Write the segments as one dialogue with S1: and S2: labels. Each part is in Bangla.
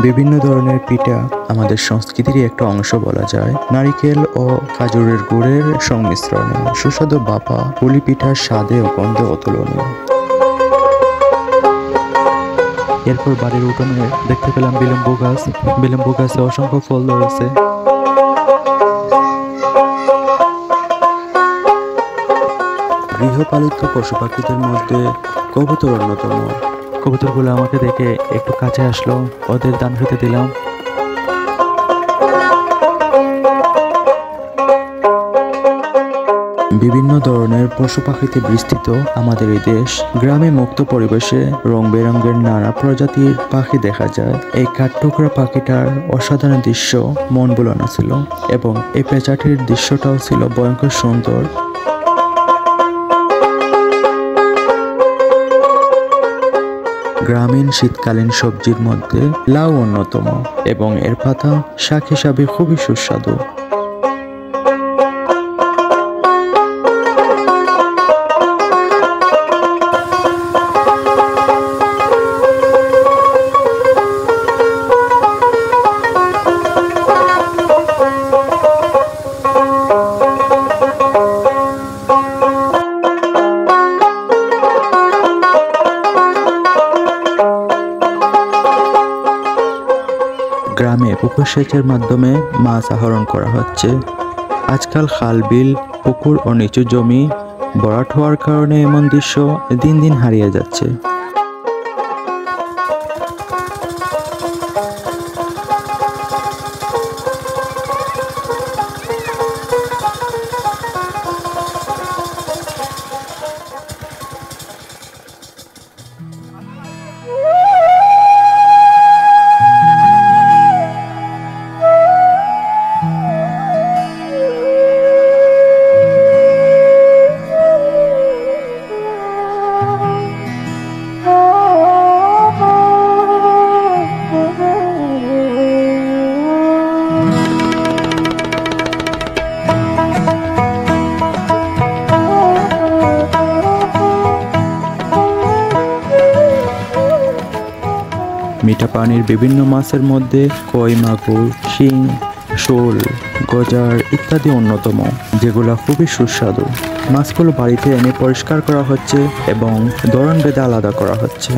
S1: বিভিন্ন ধরনের পিঠা আমাদের সংস্কৃতিরই একটা অংশ বলা যায়। নারিকেল ও খেজুরের গুড়ের সংমিশ্রণে সুস্বাদু বাপা পুলি পিঠার স্বাদে ও গন্ধে অতুলনীয়। এরপর বাড়ির উঠোনে দেখতে পেলাম বিলম্ব গাছে অসংখ্য ফল ধরেছে। গৃহপালিত পশু পাখিদের মধ্যে কবুতর অন্যতম। কবুতরগুলো আমাকে দেখে একটু কাছে আসলো, ওদের দান খেতে দিলাম। বিভিন্ন ধরনের পশু পাখিতে বিস্তৃত আমাদের এই দেশ। গ্রামে মুক্ত পরিবেশে রং বেরঙের নানা প্রজাতির পাখি দেখা যায়। এই কাঠঠোকরা পাখিটার অসাধারণ দৃশ্য মন ভোলানো ছিল, এবং এই পেঁচাটির দৃশ্যটাও ছিল ভয়ঙ্কর সুন্দর। গ্রামীণ শীতকালীন সবজির মধ্যে লাউ অন্যতম, এবং এর পাতা শাক হিসাবে খুবই সুস্বাদু। গ্রামে পুকুর সেচের মাধ্যমে মাছ আহরণ করা হচ্ছে। আজকাল খাল, বিল, পুকুর ও নিচু জমি ভরাট হওয়ার কারণে এমন দৃশ্য দিন দিন হারিয়ে যাচ্ছে। মিঠা পানির বিভিন্ন মাছের মধ্যে কই, মাগুর, শিং, শোল, গজার ইত্যাদি অন্যতম, যেগুলো খুবই সুস্বাদু। মাছগুলো বাড়িতে এনে পরিষ্কার করা হচ্ছে এবং ধরন ভেদে আলাদা করা হচ্ছে।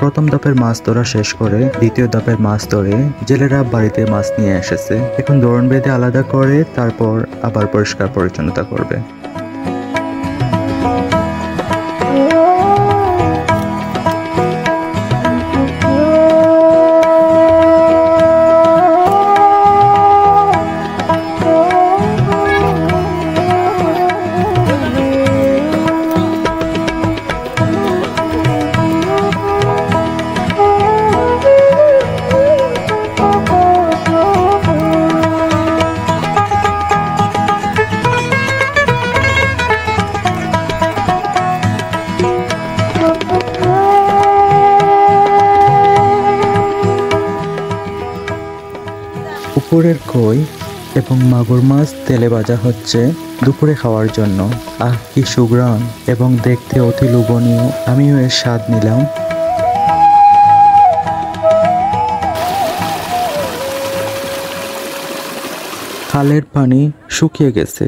S1: প্রথম ধাপের মাছ ধরা শেষ করে দ্বিতীয় ধাপের মাছ ধরে জেলেরা বাড়িতে মাছ নিয়ে এসেছে। এখন ধরন বেঁধে আলাদা করে তারপর আবার পরিষ্কার পরিচ্ছন্নতা করবে। পুকুরের কই এবং মাগুর মাছ তেলে ভাজা হচ্ছে দুপুরে খাওয়ার জন্য। কি সুঘ্রাণ এবং দেখতে অতি লোভনীয়। আমিও এর স্বাদ নিলাম। খালের পানি শুকিয়ে গেছে।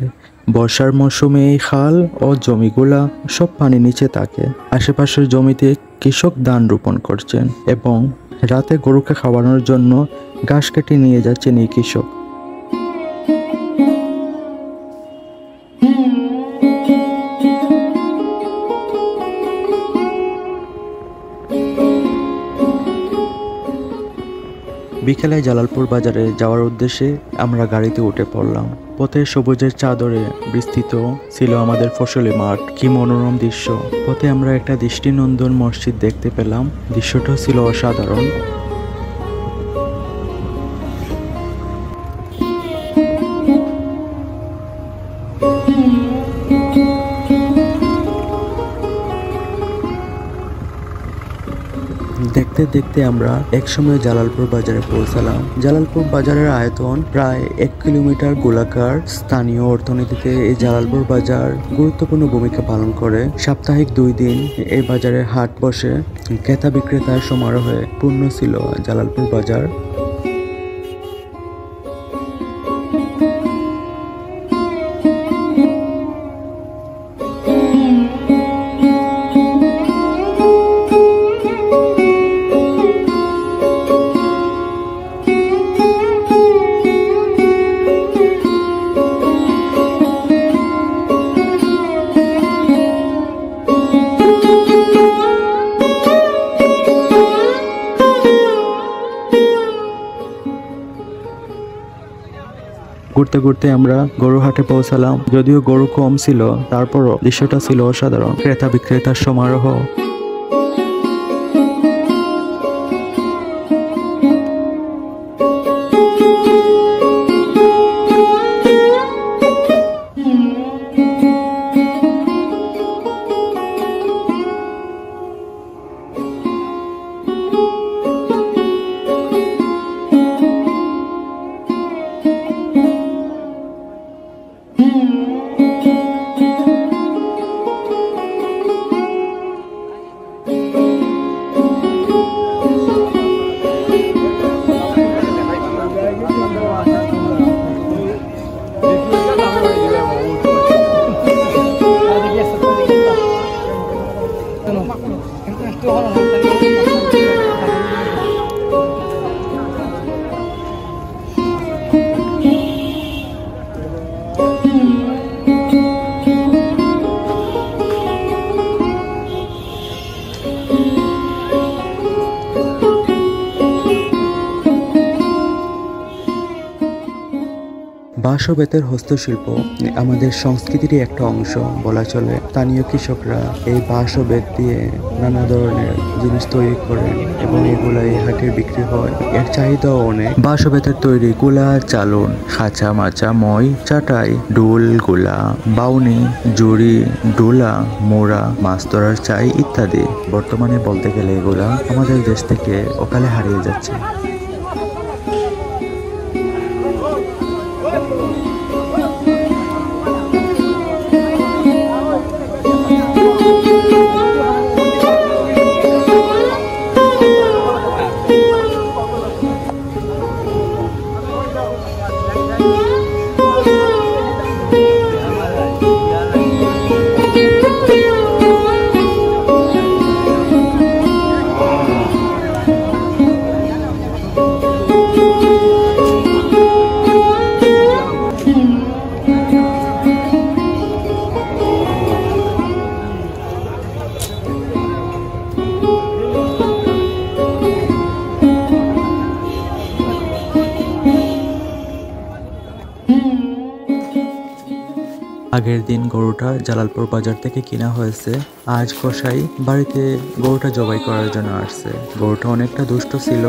S1: বর্ষার মৌসুমে এই খাল ও জমিগুলা সব পানি নিচে থাকে। আশেপাশের জমিতে কৃষক ধান রোপণ করছেন এবং রাতে গরুকে খাওয়ানোর জন্য ঘাস কেটে নিয়ে যাচ্ছেন এই কৃষক। বিকেলে জালালপুর বাজারে যাওয়ার উদ্দেশ্যে আমরা গাড়িতে উঠে পড়লাম। পথে সবুজের চাদরে বিস্তৃত ছিল আমাদের ফসলি মাঠ। কি মনোরম দৃশ্য। পথে আমরা একটা দৃষ্টিনন্দন মসজিদ দেখতে পেলাম। দৃশ্যটা ছিল অসাধারণ। দেখতে দেখতে আমরা একসময় জালালপুর বাজারে পৌঁছালাম। জালালপুর বাজারের আয়তন প্রায় 1 কিলোমিটার গোলাকার। স্থানীয় অর্থনীতিতে এই জালালপুর বাজার গুরুত্বপূর্ণ ভূমিকা পালন করে। সাপ্তাহিক 2 দিন এই বাজারে হাট বসে। ক্রেতা বিক্রেতার সমারোহে পূর্ণ ছিল জালালপুর বাজার। ঘুরতে ঘুরতে আমরা গরু হাটে পৌঁছালাম। যদিও গরু কম ছিল, তারপরও দৃশ্যটা ছিল অসাধারণ। ক্রেতা বিক্রেতার সমারোহ। বাঁশ ও বেতের হস্তশিল্প আমাদের সংস্কৃতিরই একটা অংশ বলা চলে। স্থানীয় কৃষকরা এই বাঁশ ও বেত দিয়ে নানা ধরনের জিনিস তৈরি করেন এবং এগুলা এই হাটে বিক্রি হয়। এর চাহিদাও অনেক। বাঁশ ও বেতের তৈরি কুলা, চালন, খাঁচা, মাচা, মই, চাটাই, ডুল, গুলা, বাউনি, জুড়ি, ডোলা, মোড়া, মাছ ধরার চাই ইত্যাদি। বর্তমানে বলতে গেলে এগুলা আমাদের দেশ থেকে অকালে হারিয়ে যাচ্ছে। আগের দিন গরুটা জালালপুর বাজার থেকে কিনা হয়েছে। আজ কসাই বাড়িতে গরুটা জবাই করার জন্য আসছে। গরুটা অনেকটা দুষ্ট ছিল।